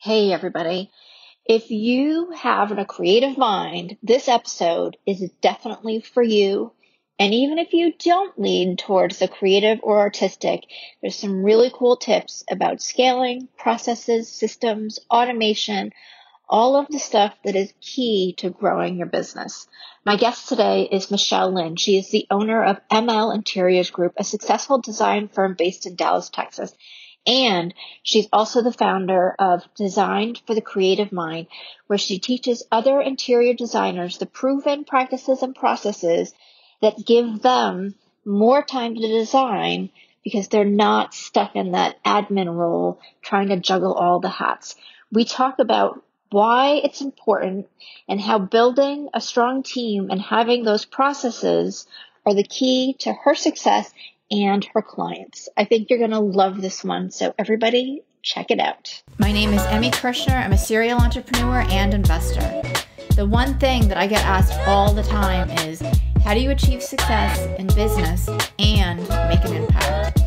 Hey, everybody. If you have a creative mind, this episode is definitely for you. And even if you don't lean towards the creative or artistic, there's some really cool tips about scaling, processes, systems, automation, all of the stuff that is key to growing your business. My guest today is Lynne. She is the owner of ML Interiors Group, a successful design firm based in Dallas, Texas. And she's also the founder of Designed for the Creative Mind, where she teaches other interior designers the proven practices and processes that give them more time to design because they're not stuck in that admin role trying to juggle all the hats. We talk about why it's important and how building a strong team and having those processes are the key to her success and her clients. I think you're going to love this one. So everybody, check it out. My name is Emmy Kirshner. I'm a serial entrepreneur and investor. The one thing that I get asked all the time is, how do you achieve success in business and make an impact?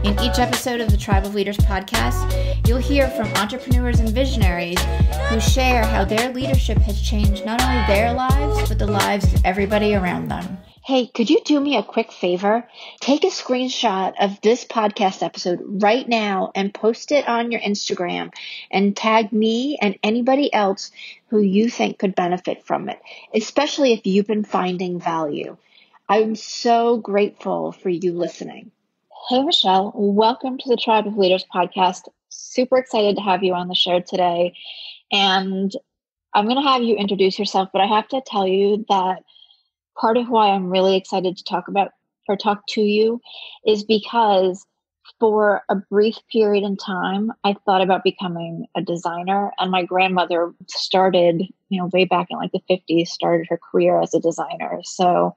In each episode of the Tribe of Leaders podcast, you'll hear from entrepreneurs and visionaries who share how their leadership has changed not only their lives, but the lives of everybody around them. Hey, could you do me a quick favor? Take a screenshot of this podcast episode right now and post it on your Instagram and tag me and anybody else who you think could benefit from it, especially if you've been finding value. I'm so grateful for you listening. Hey, Michelle, welcome to the Tribe of Leaders podcast. Super excited to have you on the show today. And I'm going to have you introduce yourself, but I have to tell you that part of why I'm really excited to talk to you is because for a brief period in time, I thought about becoming a designer, and my grandmother started, way back in like the 50s, started her career as a designer. So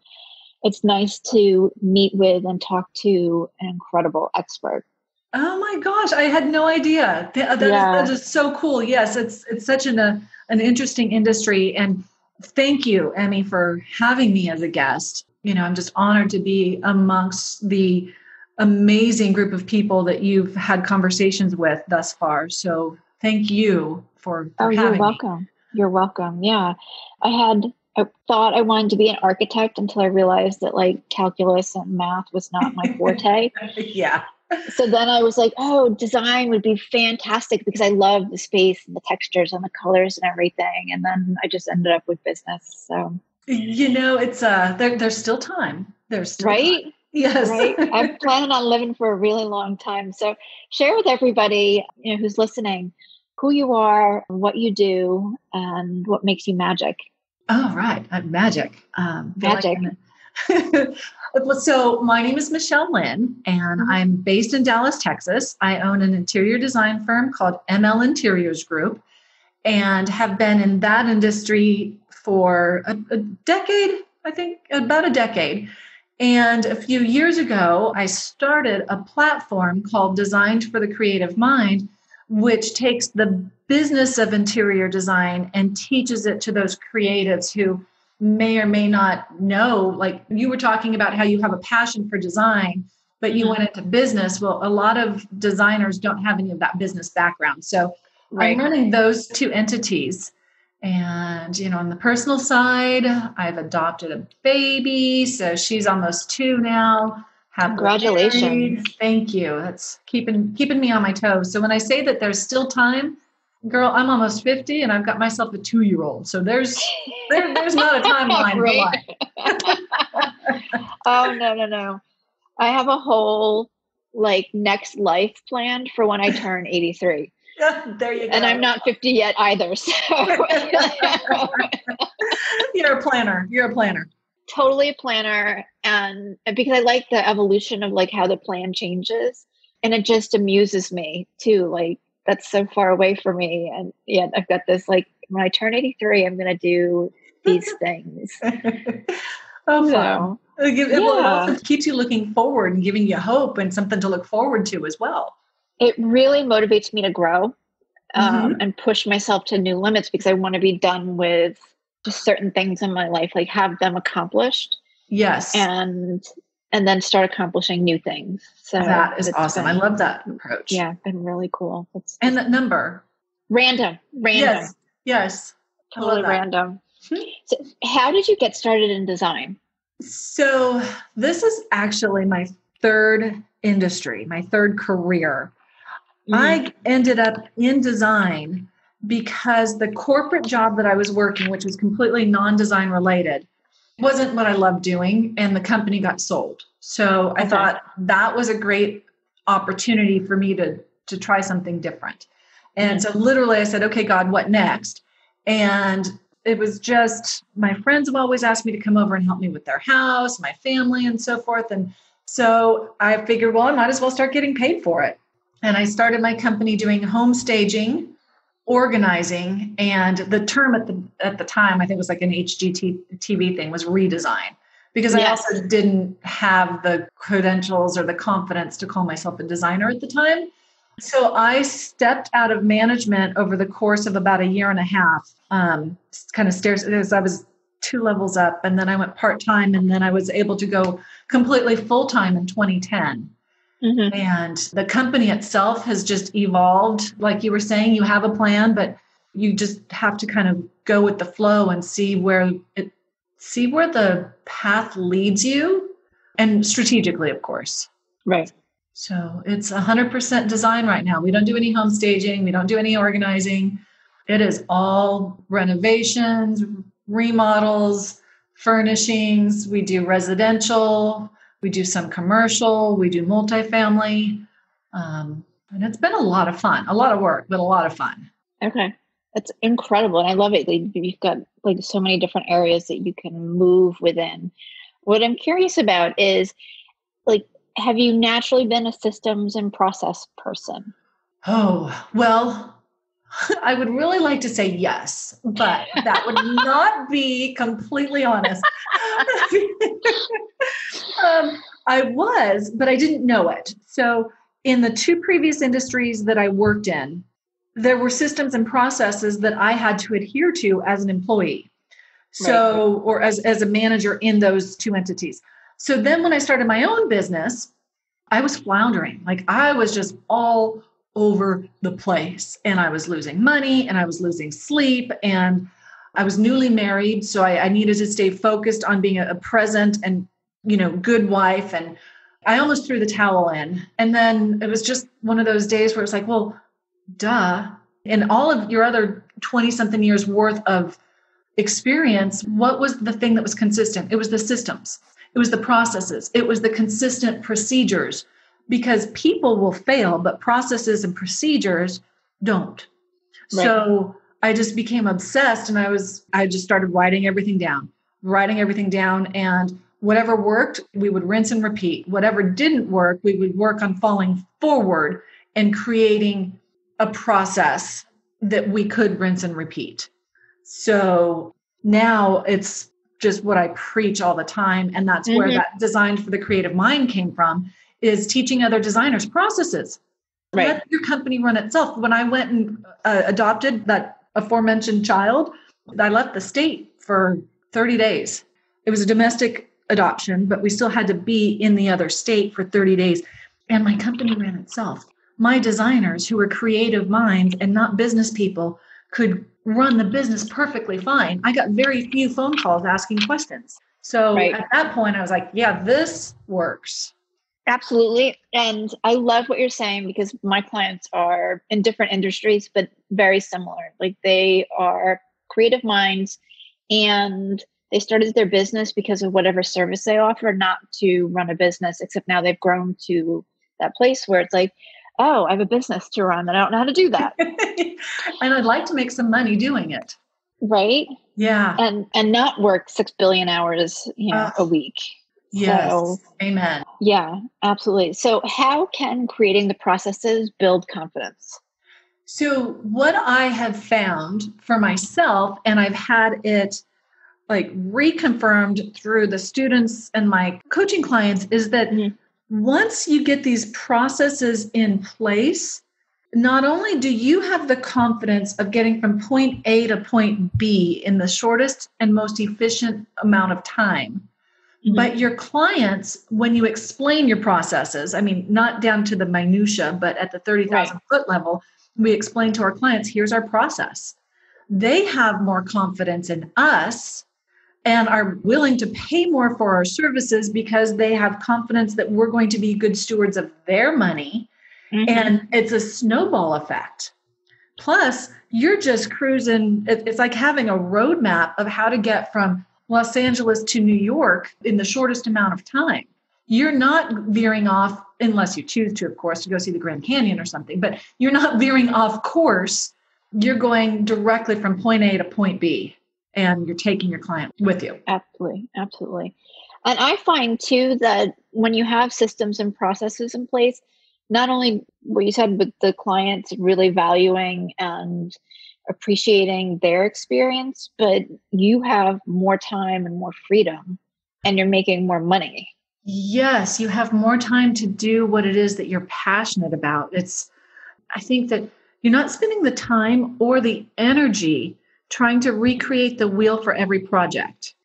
it's nice to meet with and talk to an incredible expert. Oh my gosh, I had no idea. That is so cool. Yes, it's such an interesting industry, and thank you, Emmy, for having me as a guest. I'm just honored to be amongst the amazing group of people that you've had conversations with thus far. So thank you for having me. You're welcome. You're welcome. Yeah. I thought I wanted to be an architect until I realized that calculus and math was not my forte. Yeah. So then I was like, design would be fantastic because I love the space and the textures and the colors and everything. And then I just ended up with business. So, it's there's still time. There's still right. Time. Yes. Right. I'm planning on living for a really long time. So share with everybody, who's listening, who you are, what you do, and what makes you magic. Oh, right. Magic. Magic. So my name is Lynne, and I'm based in Dallas, Texas. I own an interior design firm called ML Interiors Group and have been in that industry for a decade, I think about a decade. And a few years ago, I started a platform called Designed for the Creative Mind, which takes the business of interior design and teaches it to those creatives who may or may not know. Like you were talking about how you have a passion for design, but you went into business. Well, a lot of designers don't have any of that business background. So I'm running those two entities. And, on the personal side, I've adopted a baby. So she's almost 2 now. Congratulations. Thank you. That's keeping me on my toes. So when I say that there's still time, girl, I'm almost 50 and I've got myself a 2-year-old. So there's not a timeline for life. Oh, no. I have a whole next life planned for when I turn 83. There you go. And I'm not 50 yet either. So You're a planner. Totally a planner. And because I like the evolution of how the plan changes, and it just amuses me too. That's so far away for me. And yeah, I've got this, when I turn 83, I'm going to do these things. Oh, fun. It also keeps you looking forward and giving you hope and something to look forward to as well. It really motivates me to grow and push myself to new limits because I want to be done with just certain things in my life, have them accomplished. Yes. And then start accomplishing new things. So that is awesome. I love that approach. Yeah, been really cool. And that number, Random. Yes. Yes. I love Totally that. random. So how did you get started in design? So this is actually my third industry, my third career. I ended up in design because the corporate job that I was working, which was completely non-design related, wasn't what I loved doing, and the company got sold. So I thought that was a great opportunity for me to try something different. And so literally I said, okay, God, what next? And it was just, my friends have always asked me to come over and help me with their house, my family, and so forth. And so I figured, well, I might as well start getting paid for it. And I started my company doing home staging, organizing, and the term at the time, I think it was like an HGTV thing, was redesign, because I also didn't have the credentials or the confidence to call myself a designer at the time. So I stepped out of management over the course of about a year and a half, kind of stairs, as I was 2 levels up, and then I went part-time, and then I was able to go completely full-time in 2010. And the company itself has just evolved. Like you were saying, you have a plan, but you just have to kind of go with the flow and see where the path leads you, and strategically, of course. Right. So it's 100% design right now. We don't do any home staging. We don't do any organizing. It is all renovations, remodels, furnishings. We do residential. We do some commercial. We do multifamily. And it's been a lot of fun, a lot of work, but a lot of fun. Okay. That's incredible. And I love it. Like, you've got like so many different areas that you can move within. What I'm curious about is, like, have you naturally been a systems and process person? Oh, well, I would really like to say yes, but that would not be completely honest. I was, but I didn't know it. So in the 2 previous industries that I worked in, there were systems and processes that I had to adhere to as an employee. So, or as a manager in those 2 entities. So then when I started my own business, I was floundering. Like, I was just all over the place, and I was losing money, and I was losing sleep, and I was newly married. So I needed to stay focused on being a present and, good wife. And I almost threw the towel in. And then it was just one of those days where it's like, well, duh. In all of your other 20 something years worth of experience, what was the thing that was consistent? It was the systems. It was the processes. It was the consistent procedures, because people will fail, but processes and procedures don't. Right. So I just became obsessed, and I just started writing everything down. And whatever worked, we would rinse and repeat. Whatever didn't work, we would work on falling forward and creating a process that we could rinse and repeat. So now it's just what I preach all the time. And that's where that Design for the Creative Mind came from, is teaching other designers processes. Right. Let your company run itself. When I went and adopted that aforementioned child, I left the state for 30 days. It was a domestic adoption, but we still had to be in the other state for 30 days. And my company ran itself. My designers, who were creative minds and not business people, could run the business perfectly fine. I got very few phone calls asking questions. So at that point, I was like, yeah, this works. Absolutely. And I love what you're saying, because my clients are in different industries, but very similar. Like, they are creative minds, and they started their business because of whatever service they offer, not to run a business, except now they've grown to that place where it's like, oh, I have a business to run, and I don't know how to do that. And I'd like to make some money doing it. Right? Yeah. And not work 6 billion hours, a week. Yes. So, amen. Yeah, absolutely. So how can creating the processes build confidence? So what I have found for myself, and I've had it like reconfirmed through the students and my coaching clients, is that once you get these processes in place, not only do you have the confidence of getting from point A to point B in the shortest and most efficient amount of time, but your clients, when you explain your processes, I mean, not down to the minutia, but at the 30,000 foot level, we explain to our clients, here's our process. They have more confidence in us and are willing to pay more for our services because they have confidence that we're going to be good stewards of their money. And it's a snowball effect. Plus, you're just cruising. It's like having a roadmap of how to get from Los Angeles to New York in the shortest amount of time. You're not veering off, unless you choose to, of course, to go see the Grand Canyon or something, but you're not veering off course. You're going directly from point A to point B, and you're taking your client with you. Absolutely. Absolutely. And I find too that when you have systems and processes in place, not only what you said, but the clients really valuing and appreciating their experience, but you have more time and more freedom and you're making more money. Yes, you have more time to do what it is that you're passionate about. I think that you're not spending the time or the energy trying to recreate the wheel for every project.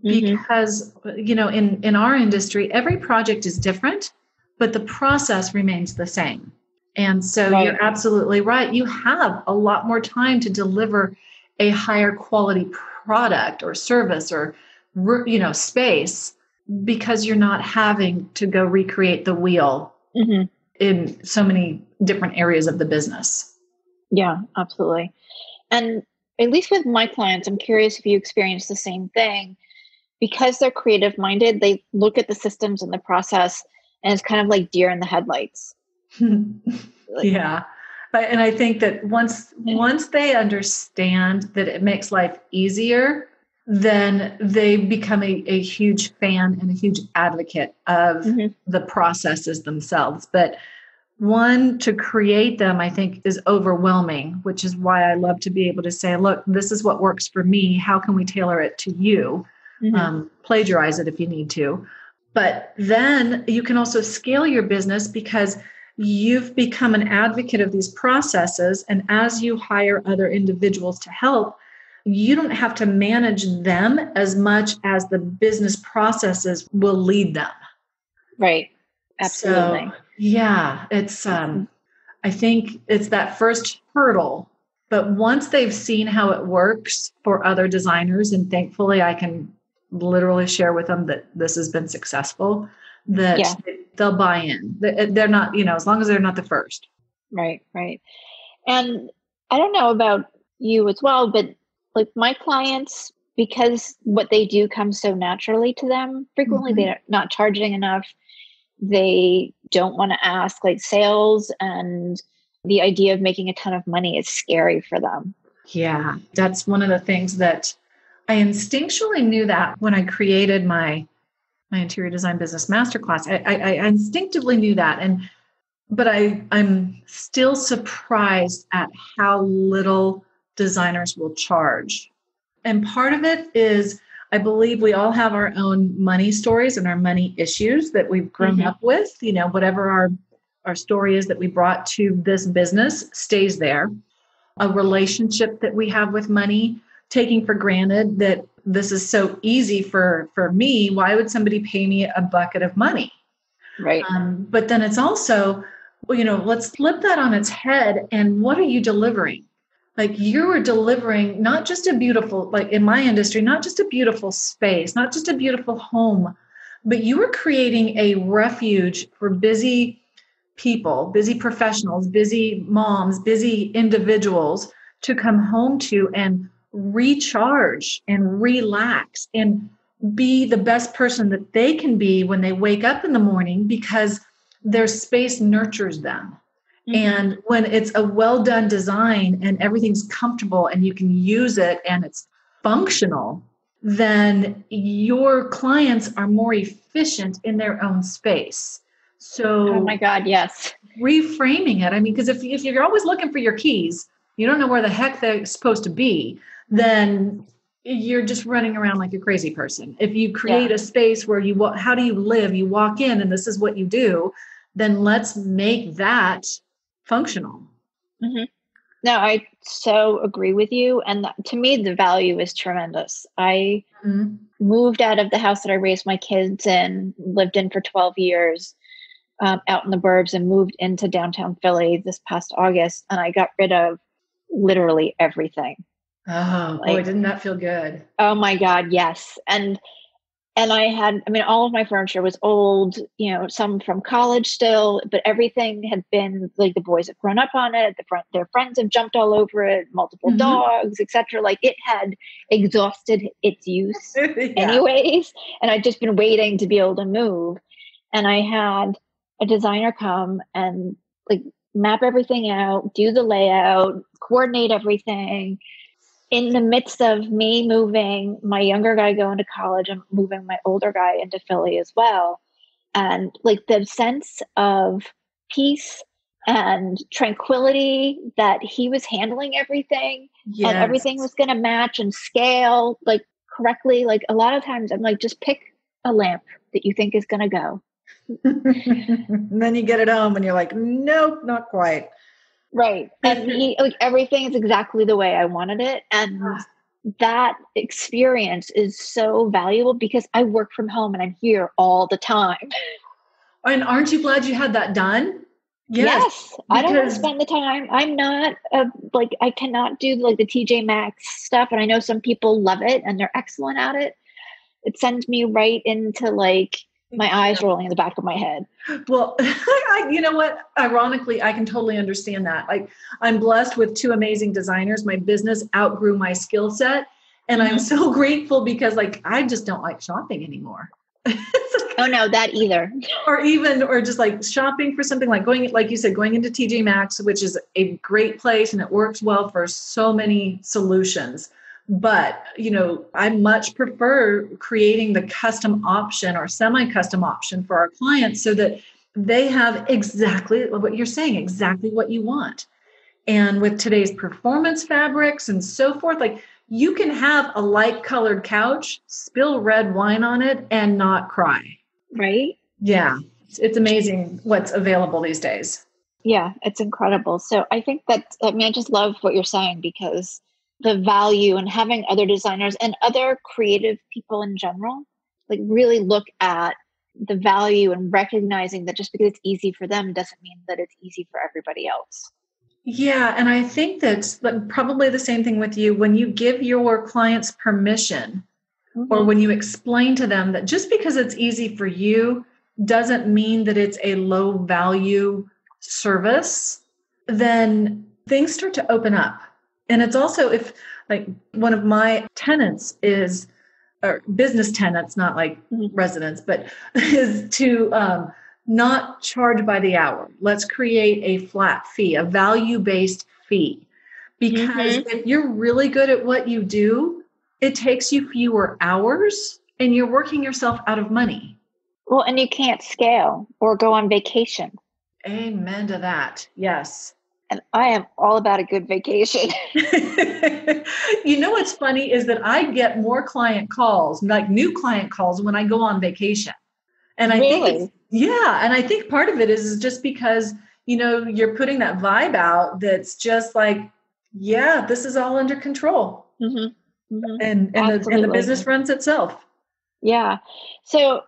Because, in our industry, every project is different, but the process remains the same. And so You're absolutely right. You have a lot more time to deliver a higher quality product or service or, space, because you're not having to go recreate the wheel in so many different areas of the business. Yeah, absolutely. And at least with my clients, I'm curious if you experience the same thing. Because they're creative minded, they look at the systems and the process, and it's kind of like deer in the headlights. Yeah. And I think that once they understand that it makes life easier, then they become a huge fan and a huge advocate of the processes themselves. But to create them, I think, is overwhelming, which is why I love to be able to say, look, this is what works for me. How can we tailor it to you? Plagiarize it if you need to. But then you can also scale your business because you've become an advocate of these processes. And as you hire other individuals to help, you don't have to manage them as much as the business processes will lead them. Right. Absolutely. So, yeah, I think it's that first hurdle. But once they've seen how it works for other designers, and thankfully I can literally share with them that this has been successful, that they'll buy in. They're not, as long as they're not the first. Right. And I don't know about you as well, but like my clients, because what they do comes so naturally to them, frequently they're not charging enough. They don't want to ask like sales, and the idea of making a ton of money is scary for them. Yeah, that's one of the things that I instinctually knew that when I created my interior design business masterclass. I instinctively knew that. But I'm still surprised at how little designers will charge. And part of it is, I believe we all have our own money stories and our money issues that we've grown up with. Whatever our story is that we brought to this business stays there. A relationship that we have with money, taking for granted that this is so easy for me. Why would somebody pay me a bucket of money? Right. But then it's also, let's flip that on its head. And what are you delivering? Like, you are delivering not just a beautiful, like in my industry, not just a beautiful space, not just a beautiful home, but you are creating a refuge for busy people, busy professionals, busy moms, busy individuals to come home to and recharge and relax and be the best person that they can be when they wake up in the morning, because their space nurtures them. And when it's a well-done design and everything's comfortable and you can use it and it's functional, then your clients are more efficient in their own space. So, oh my God, yes. Reframing it. I mean, because if you're always looking for your keys, you don't know where the heck they're supposed to be, then you're just running around like a crazy person. If you create a space where how do you live? You walk in and this is what you do, then let's make that functional. No, I so agree with you. And to me, the value is tremendous. I moved out of the house that I raised my kids in, lived in for 12 years. out in the burbs and moved into downtown Philly this past August, and I got rid of literally everything. Oh, boy, didn't that feel good? Oh my God, yes. And all of my furniture was old, some from college still, but everything had been like the boys have grown up on it. Their friends have jumped all over it, multiple dogs, etc. Like it had exhausted its use anyways. And I'd just been waiting to be able to move. And I had a designer come and like map everything out, do the layout, coordinate everything. In the midst of me moving my younger guy going to college and moving my older guy into Philly as well. And like the sense of peace and tranquility that he was handling everything and everything was going to match and scale like correctly. Like a lot of times I'm like, just pick a lamp that you think is going to go. And then you get it home and you're like, nope, not quite. Right. And everything is exactly the way I wanted it. And that experience is so valuable because I work from home and I'm here all the time. And aren't you glad you had that done? Yes. I don't want to spend the time. I'm not I cannot do like the TJ Maxx stuff. And I know some people love it and they're excellent at it. It sends me right into like my eyes rolling in the back of my head. Well, you know what? Ironically, I can totally understand that. Like I'm blessed with two amazing designers. My business outgrew my skill set. And I'm so grateful because like, I just don't like shopping anymore. Oh no, that either. or just like shopping for something like going, like you said, going into TJ Maxx, which is a great place and it works well for so many solutions. But, I much prefer creating the custom option or semi-custom option for our clients so that they have exactly what you're saying, exactly what you want. And with today's performance fabrics and so forth, like you can have a light colored couch, spill red wine on it and not cry. Right? Yeah. It's amazing what's available these days. Yeah, it's incredible. So I think I just love what you're saying because the value and having other designers and other creative people in general, like really look at the value and recognizing that just because it's easy for them doesn't mean that it's easy for everybody else. Yeah. And I think that's probably the same thing with you. When you give your clients permission or when you explain to them that just because it's easy for you doesn't mean that it's a low value service, then things start to open up. And it's also if like one of my tenants is, or business tenants, not like residents, but is to not charge by the hour. Let's create a flat fee, a value-based fee. Because if you're really good at what you do, it takes you fewer hours and you're working yourself out of money. Well, and you can't scale or go on vacation. Amen to that. Yes. And I am all about a good vacation. You know what's funny is that I get more client calls, like new client calls when I go on vacation. And I think, and I think part of it is just because, you're putting that vibe out that's just like, yeah, this is all under control. And the business runs itself. Yeah. So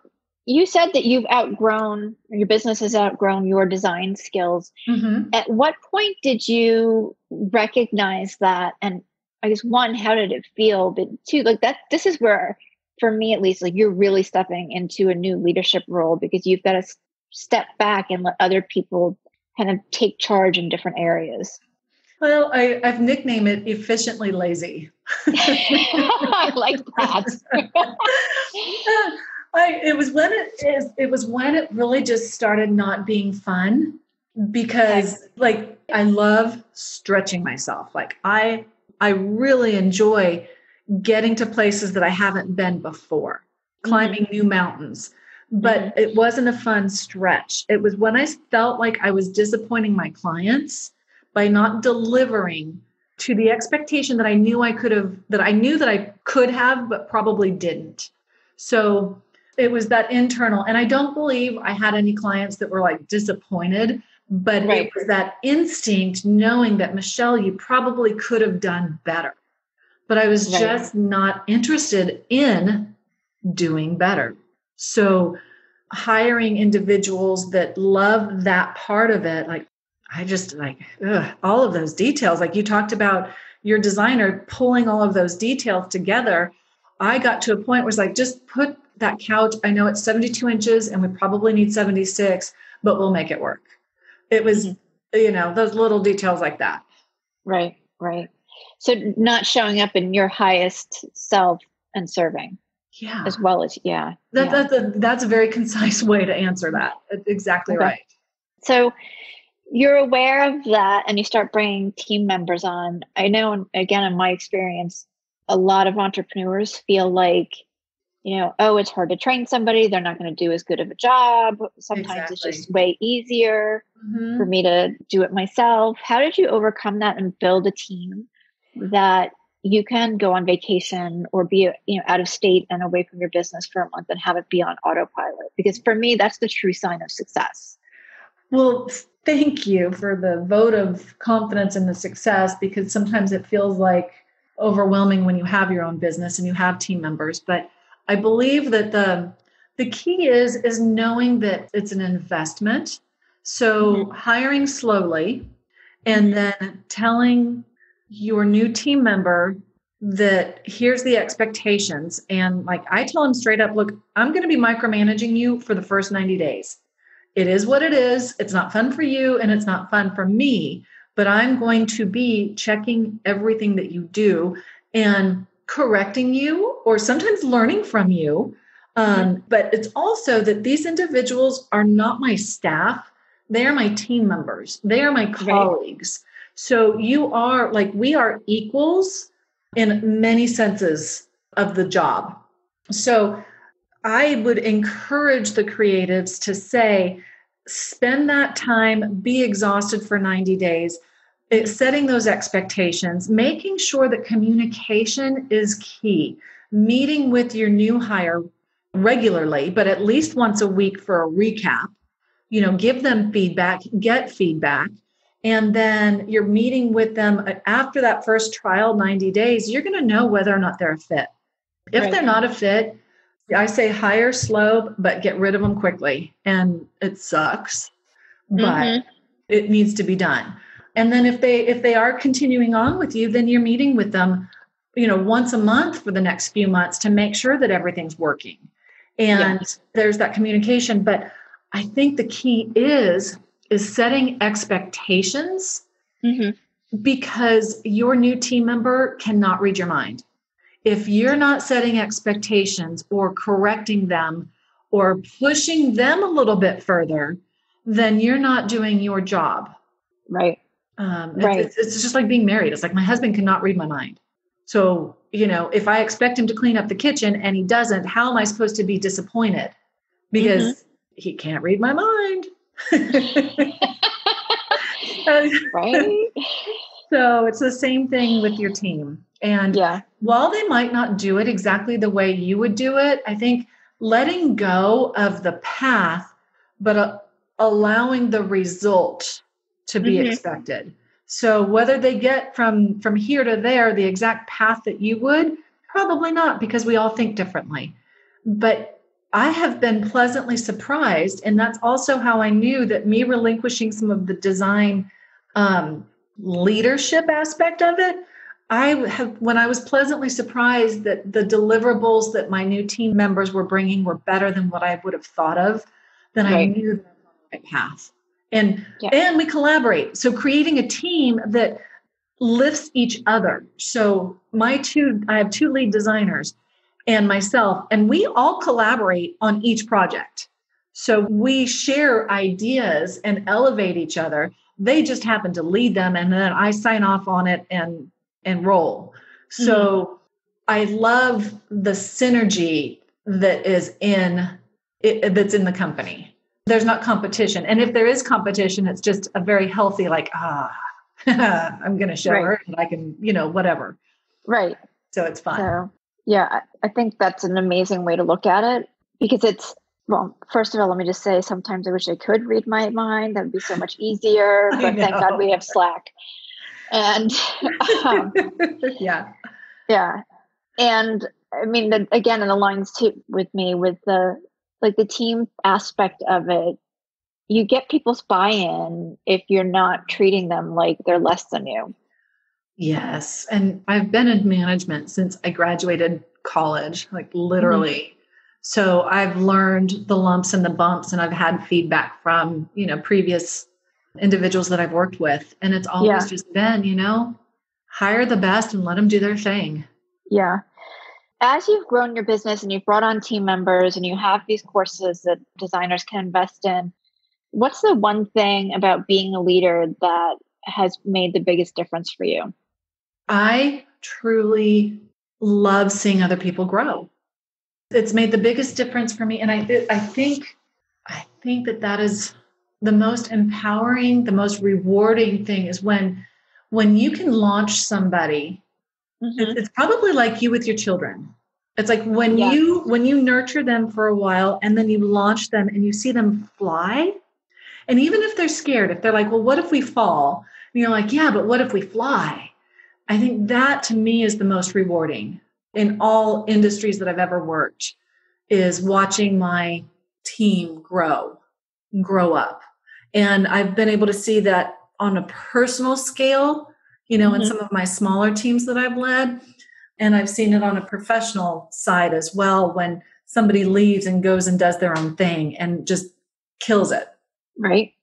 you said that your business has outgrown your design skills. At what point did you recognize that? And I guess one, how did it feel? But two, like this is where, for me at least, like you're really stepping into a new leadership role because you've got to step back and let other people kind of take charge in different areas. Well, I've nicknamed it efficiently lazy. I like that. It was when it really just started not being fun because like I love stretching myself. Like I really enjoy getting to places that I haven't been before, climbing new mountains, but it wasn't a fun stretch. It was when I felt like I was disappointing my clients by not delivering to the expectation that I knew I could have, but probably didn't. So it was that internal, and I don't believe I had any clients that were like disappointed, but it was that instinct knowing that, Michelle, you probably could have done better, but I was just not interested in doing better. So hiring individuals that love that part of it. Like, I just like all of those details. Like you talked about your designer pulling all of those details together. I got to a point where it's like, just put that couch. I know it's 72 inches and we probably need 76, but we'll make it work. It was, those little details like that. Right. So not showing up in your highest self and serving. Yeah. As well as, That's a very concise way to answer that. Exactly okay. Right. So you're aware of that and you start bringing team members on. I know, again, in my experience, a lot of entrepreneurs feel like, it's hard to train somebody. They're not going to do as good of a job. Sometimes It's just way easier for me to do it myself. How did you overcome that and build a team that you can go on vacation or be, out of state and away from your business for a month and have it be on autopilot? Because for me, that's the true sign of success. Well, thank you for the vote of confidence in the success, because sometimes it feels like overwhelming when you have your own business and you have team members. But I believe that the key is knowing that it's an investment. So hiring slowly and then telling your new team member that here's the expectations. And like I tell them straight up, look, I'm going to be micromanaging you for the first 90 days. It is what it is. It's not fun for you and it's not fun for me, but I'm going to be checking everything that you do and correcting you or sometimes learning from you. But it's also that these individuals are not my staff. They are my team members. They are my colleagues. Right. So we are equals in many senses of the job. So I would encourage the creatives to say, spend that time, be exhausted for 90 days, setting those expectations, making sure that communication is key, meeting with your new hire regularly, but at least once a week for a recap, give them feedback, get feedback. And then you're meeting with them after that first trial, 90 days, you're going to know whether or not they're a fit. If they're not a fit, I say hire slow, but get rid of them quickly. And it sucks, but it needs to be done. And then if they are continuing on with you, then you're meeting with them, once a month for the next few months to make sure that everything's working. And there's that communication. But I think the key is setting expectations because your new team member cannot read your mind. If you're not setting expectations or correcting them or pushing them a little bit further, then you're not doing your job. Right. It's just like being married. It's like my husband cannot read my mind. So, if I expect him to clean up the kitchen and he doesn't, how am I supposed to be disappointed? Because he can't read my mind. Right. So it's the same thing with your team. And while they might not do it exactly the way you would do it, I think letting go of the path, but allowing the result to be expected. So whether they get from here to there, the exact path that you would, probably not, because we all think differently. But I have been pleasantly surprised. And that's also how I knew that me relinquishing some of the design leadership aspect of it, when I was pleasantly surprised that the deliverables that my new team members were bringing were better than what I would have thought of, then I knew that I was on the right path. And we collaborate. So creating a team that lifts each other. So I have two lead designers and myself, and we all collaborate on each project. So we share ideas and elevate each other. They just happen to lead them, and then I sign off on it and roll. So I love the synergy that is that's in the company. There's not competition. And if there is competition, it's just a very healthy, I'm going to show her and I can, whatever. Right. So it's fun. So, I think that's an amazing way to look at it, because first of all, let me just say, sometimes I wish I could read my mind. That would be so much easier, but thank God we have Slack. And And I mean, again, it aligns with me with the like the team aspect of it, you get people's buy-in if you're not treating them like they're less than you. Yes. And I've been in management since I graduated college, like literally. Mm-hmm. So I've learned the lumps and the bumps, and I've had feedback from, previous individuals that I've worked with. And it's always just been, hire the best and let them do their thing. Yeah. As you've grown your business and you've brought on team members and you have these courses that designers can invest in, what's the one thing about being a leader that has made the biggest difference for you? I truly love seeing other people grow. It's made the biggest difference for me. And I think that is the most empowering, the most rewarding thing is when you can launch somebody. Mm-hmm. It's probably like you with your children. It's like when you nurture them for a while and then you launch them and you see them fly. And even if they're scared, if they're like, well, what if we fall? And you're like, yeah, but what if we fly? I think that to me is the most rewarding in all industries that I've ever worked, is watching my team grow up. And I've been able to see that on a personal scale, mm-hmm. in some of my smaller teams that I've led. And I've seen it on a professional side as well, when somebody leaves and goes and does their own thing and just kills it. Right.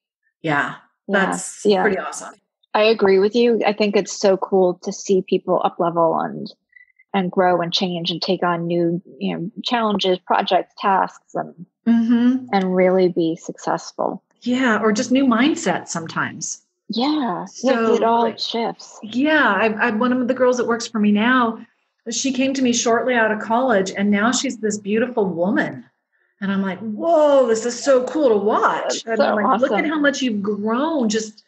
Yeah. That's pretty awesome. I agree with you. I think it's so cool to see people up level and grow and change and take on new, challenges, projects, tasks, and mm-hmm. and really be successful. Yeah. Or just new mindsets sometimes. Yeah. So it all shifts. Yeah. I've one of the girls that works for me now, she came to me shortly out of college, and now she's this beautiful woman. And I'm like, whoa, this is so cool to watch. And I'm like, awesome. Look at how much you've grown just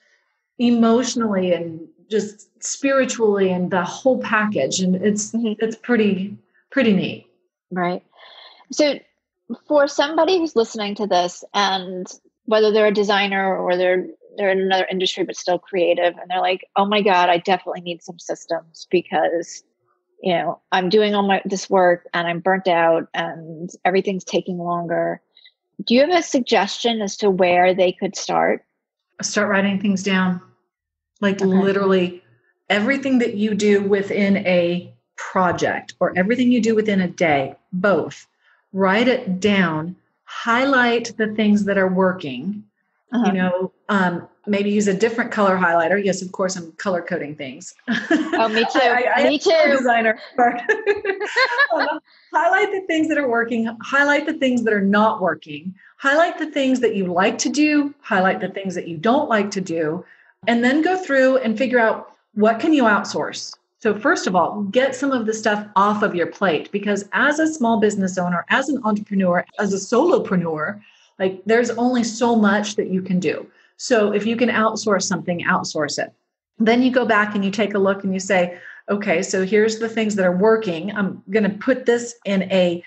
emotionally and just spiritually and the whole package. And it's pretty neat. Right. So for somebody who's listening to this, and whether they're a designer or they're in another industry but still creative, and they're like, oh my God, I definitely need some systems because I'm doing all this work and I'm burnt out and everything's taking longer. Do you have a suggestion as to where they could start? Start writing things down. Like literally everything that you do within a project or everything you do within a day, both. Write it down. Highlight the things that are working. Maybe use a different color highlighter. Yes, of course, I'm color coding things. Oh, me too. Me too. I'm a designer. Highlight the things that are working. Highlight the things that are not working. Highlight the things that you like to do. Highlight the things that you don't like to do. And then go through and figure out, what can you outsource? So first of all, get some of the stuff off of your plate, because as a small business owner, as an entrepreneur, as a solopreneur, like there's only so much that you can do. So if you can outsource something, outsource it. Then you go back and you take a look and you say, okay, so here's the things that are working. I'm going to put this in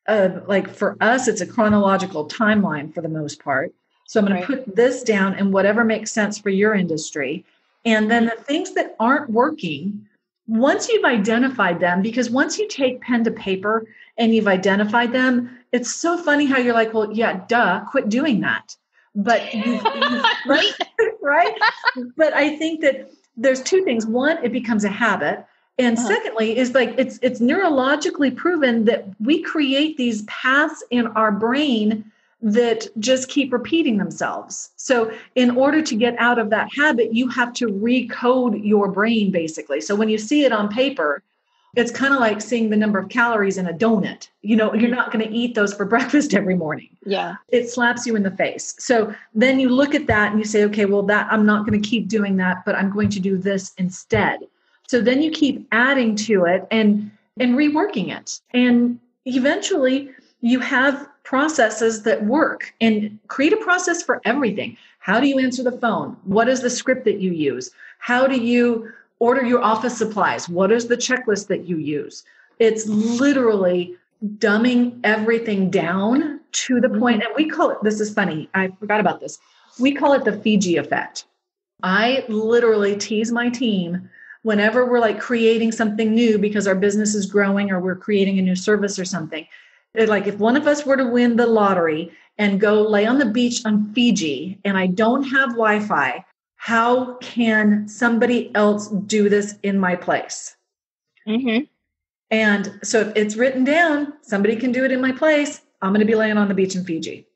like for us, it's a chronological timeline for the most part. So I'm going to put this down and whatever makes sense for your industry. And then the things that aren't working, once you've identified them, because once you take pen to paper and you've identified them, it's so funny how you're like, well, yeah, duh, quit doing that. But you've right? But I think that there's two things. One, it becomes a habit. And secondly, is like it's neurologically proven that we create these paths in our brain that just keep repeating themselves. So in order to get out of that habit, you have to recode your brain, basically. So when you see it on paper, it's kind of like seeing the number of calories in a donut. You're not going to eat those for breakfast every morning. Yeah. It slaps you in the face. So then you look at that and you say, okay, well, that I'm not going to keep doing that, but I'm going to do this instead. So then you keep adding to it and reworking it. And eventually you have processes that work, and create a process for everything. How do you answer the phone? What is the script that you use? How do you order your office supplies? What is the checklist that you use? It's literally dumbing everything down to the point. And we call it, this is funny, I forgot about this. We call it the Fiji effect. I literally tease my team whenever we're like creating something new because our business is growing or we're creating a new service or something. Like if one of us were to win the lottery and go lay on the beach on Fiji and I don't have Wi-Fi, how can somebody else do this in my place? Mm-hmm. And so if it's written down, somebody can do it in my place. I'm going to be laying on the beach in Fiji.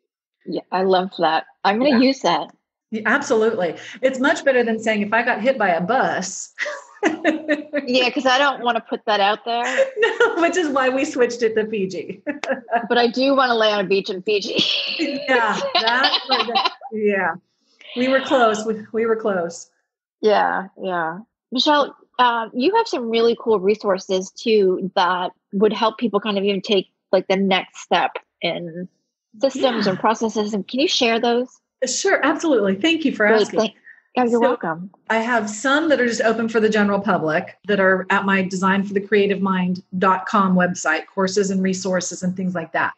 Yeah, I love that. I'm going to use that. Yeah, absolutely. It's much better than saying if I got hit by a bus. Yeah, because I don't want to put that out there. No, which is why we switched it to Fiji. But I do want to lay on a beach in Fiji. Yeah, yeah. We were close. We were close. Yeah, yeah. Michelle, you have some really cool resources too that would help people kind of even take like the next step in systems and processes. And can you share those? Sure, absolutely. Thank you for asking. You're welcome. I have some that are just open for the general public that are at my designforthecreativemind.com website, courses and resources and things like that.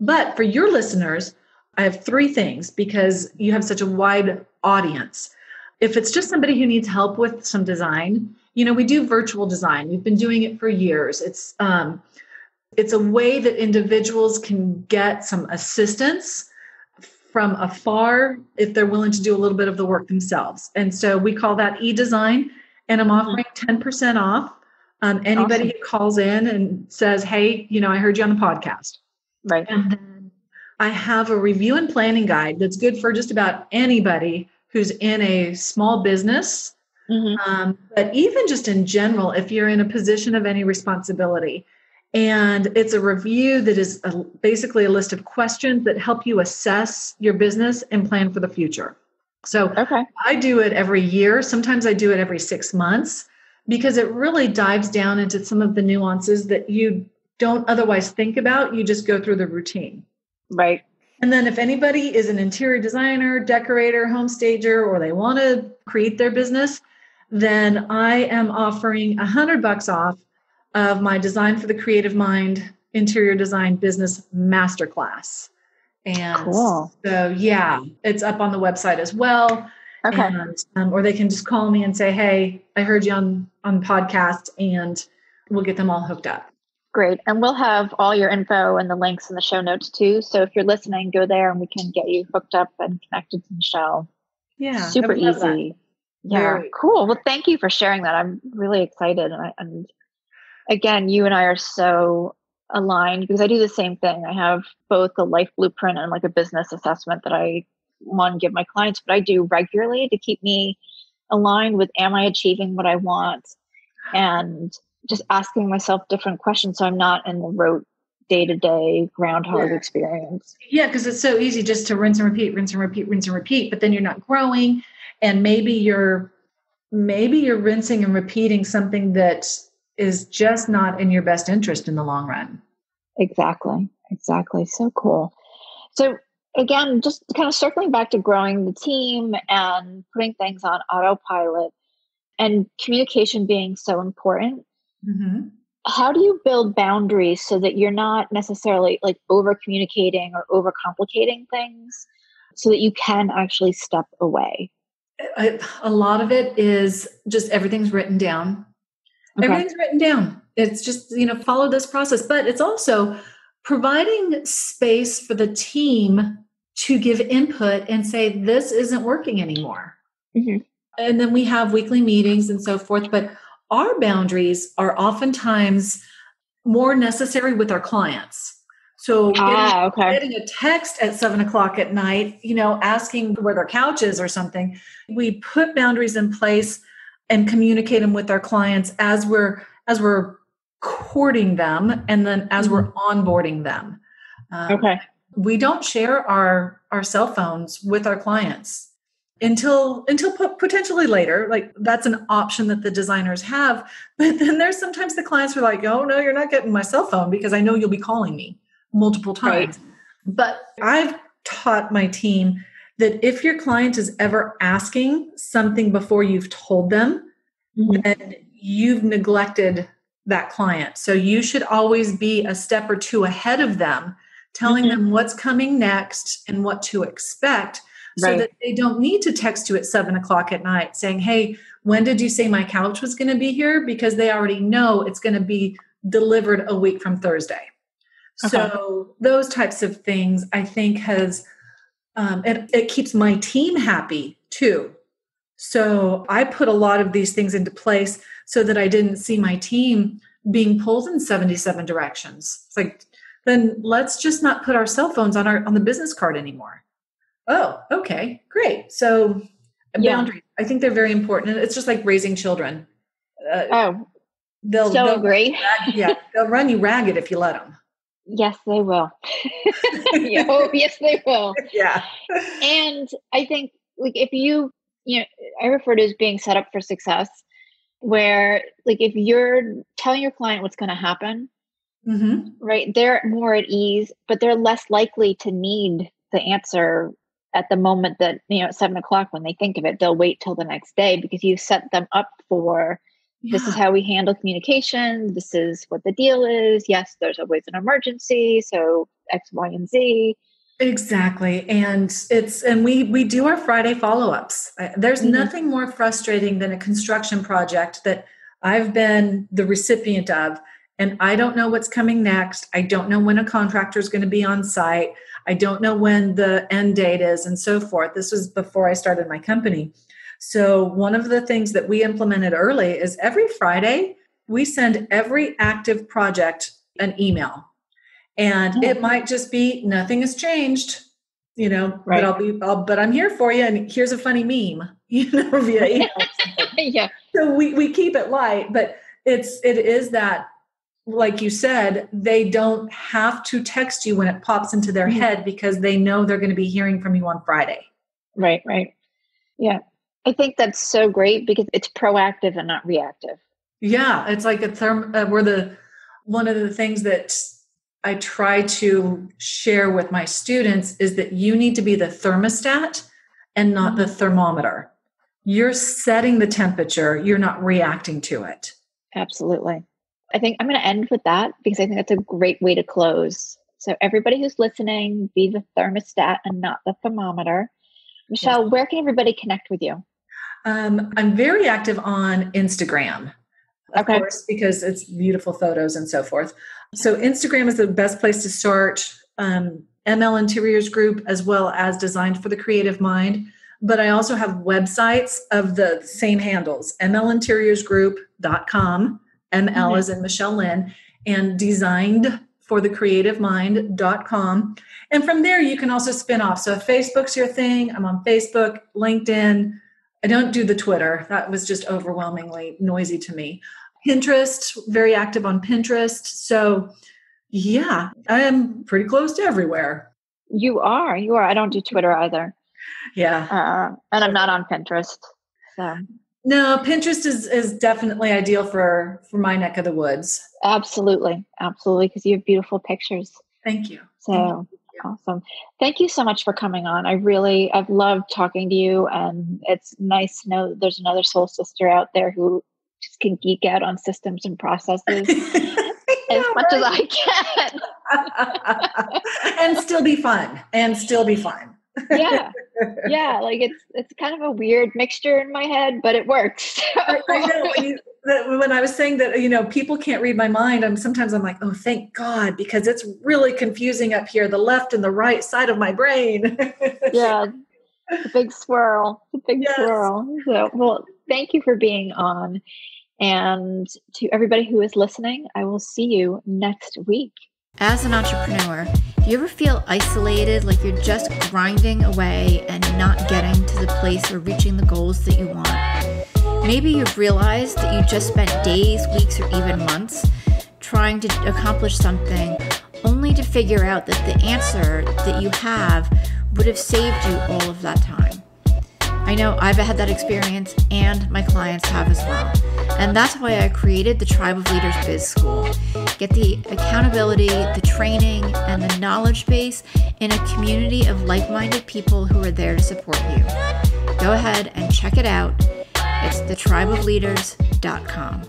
But for your listeners, I have 3 things because you have such a wide audience. If it's just somebody who needs help with some design, we do virtual design. We've been doing it for years. It's a way that individuals can get some assistance from afar if they're willing to do a little bit of the work themselves. And so we call that e-design, and I'm offering 10% off anybody who calls in and says, hey, I heard you on the podcast. Right. And then I have a review and planning guide that's good for just about anybody who's in a small business. Mm-hmm. But even just in general, if you're in a position of any responsibility. And it's a review that is basically a list of questions that help you assess your business and plan for the future. So I do it every year. Sometimes I do it every 6 months because it really dives down into some of the nuances that you don't otherwise think about. You just go through the routine. Right. And then if anybody is an interior designer, decorator, home stager, or they want to create their business, then I am offering $100 off of my Design for the Creative Mind Interior Design Business Masterclass. And so, it's up on the website as well. Okay. And, or they can just call me and say, hey, I heard you on the podcast, and we'll get them all hooked up. Great. And we'll have all your info and the links in the show notes too. So if you're listening, go there and we can get you hooked up and connected to Michelle. Yeah. Super easy. Yeah. Cool. Well, thank you for sharing that. I'm really excited. And again, you and I are so aligned because I do the same thing. I have both a life blueprint and like a business assessment that I want to give my clients, but I do regularly to keep me aligned with, am I achieving what I want? And just asking myself different questions so I'm not in the rote day-to-day groundhog experience. Yeah, because it's so easy just to rinse and repeat, rinse and repeat, rinse and repeat, but then you're not growing. And maybe you're rinsing and repeating something that is just not in your best interest in the long run. Exactly. So cool. So again, just kind of circling back to growing the team and putting things on autopilot and communication being so important. Mm-hmm. How do you build boundaries so that you're not necessarily like over communicating or over complicating things so that you can actually step away? A lot of it is just everything's written down. Everything's written down. It's just, follow this process. But it's also providing space for the team to give input and say, this isn't working anymore. Mm-hmm. And then we have weekly meetings and so forth. But our boundaries are oftentimes more necessary with our clients. So getting a text at 7:00 at night, asking where their couch is or something, we put boundaries in place and communicate them with our clients as we're courting them and then as we're onboarding them. We don't share our cell phones with our clients until potentially later. Like that's an option that the designers have. But then there's sometimes the clients are like, oh no, you're not getting my cell phone because I know you'll be calling me multiple times. Right. But I've taught my team that if your client is ever asking something before you've told them, then you've neglected that client. So you should always be a step or two ahead of them, telling them what's coming next and what to expect so that they don't need to text you at 7:00 at night saying, hey, when did you say my couch was going to be here? Because they already know it's going to be delivered a week from Thursday. So those types of things, I think, has it keeps my team happy too. So I put a lot of these things into place so that I didn't see my team being pulled in 77 directions. It's like, then let's just not put our cell phones on the business card anymore. Oh, okay, great. So boundaries, I think they're very important. And it's just like raising children. They'll agree. They'll run you ragged if you let them. Yes, they will. Yes, they will. Yeah. And I think, like, if I refer to it as being set up for success, where, like, if you're telling your client what's going to happen, right, they're more at ease, but they're less likely to need the answer at the moment that, at 7:00 when they think of it. They'll wait till the next day because you've set them up for, this is how we handle communication. This is what the deal is. Yes, there's always an emergency. So X, Y, and Z. Exactly. And we do our Friday follow-ups. There's nothing more frustrating than a construction project that I've been the recipient of, and I don't know what's coming next. I don't know when a contractor is going to be on site. I don't know when the end date is and so forth. This was before I started my company. So one of the things that we implemented early is every Friday, we send every active project an email. And it might just be, nothing has changed, right. But I'm here for you. And here's a funny meme, via email. Yeah. So we keep it light, but it is that, like you said, they don't have to text you when it pops into their head because they know they're going to be hearing from you on Friday. Right. Yeah. I think that's so great because it's proactive and not reactive. Yeah. It's like one of the things that I try to share with my students is that you need to be the thermostat and not the thermometer. You're setting the temperature. You're not reacting to it. Absolutely. I think I'm going to end with that because I think that's a great way to close. So everybody who's listening, be the thermostat and not the thermometer. Michelle, where can everybody connect with you? I'm very active on Instagram, of course, because it's beautiful photos and so forth. So Instagram is the best place to start. ML Interiors Group, as well as Designed for the Creative Mind. But I also have websites of the same handles, mlinteriorsgroup.com, ML as in Michelle Lynne, and designedforthecreativemind.com. And from there, you can also spin off. So if Facebook's your thing, I'm on Facebook, LinkedIn. I don't do the Twitter. That was just overwhelmingly noisy to me. Pinterest, very active on Pinterest. So yeah, I am pretty close to everywhere. You are. I don't do Twitter either. Yeah. And I'm not on Pinterest. So. No, Pinterest is definitely ideal for my neck of the woods. Absolutely. Because you have beautiful pictures. Thank you. So awesome. Thank you so much for coming on. I've loved talking to you, and it's nice to know that there's another soul sister out there who just can geek out on systems and processes as much as I can. And still be fun. Yeah. Like it's kind of a weird mixture in my head, but it works. I know when I was saying that, people can't read my mind. Sometimes I'm like, oh, thank God, because it's really confusing up here, the left and the right side of my brain. Yeah. It's a big swirl. Swirl. So, well, thank you for being on. And to everybody who is listening, I will see you next week. As an entrepreneur, do you ever feel isolated, like you're just grinding away and not getting to the place or reaching the goals that you want? Maybe you've realized that you just spent days, weeks, or even months trying to accomplish something only to figure out that the answer that you have would have saved you all of that time. I know I've had that experience, and my clients have as well. And that's why I created the Tribe of Leaders Biz School. Get the accountability, the training, and the knowledge base in a community of like-minded people who are there to support you. Go ahead and check it out. It's thetribeofleaders.com.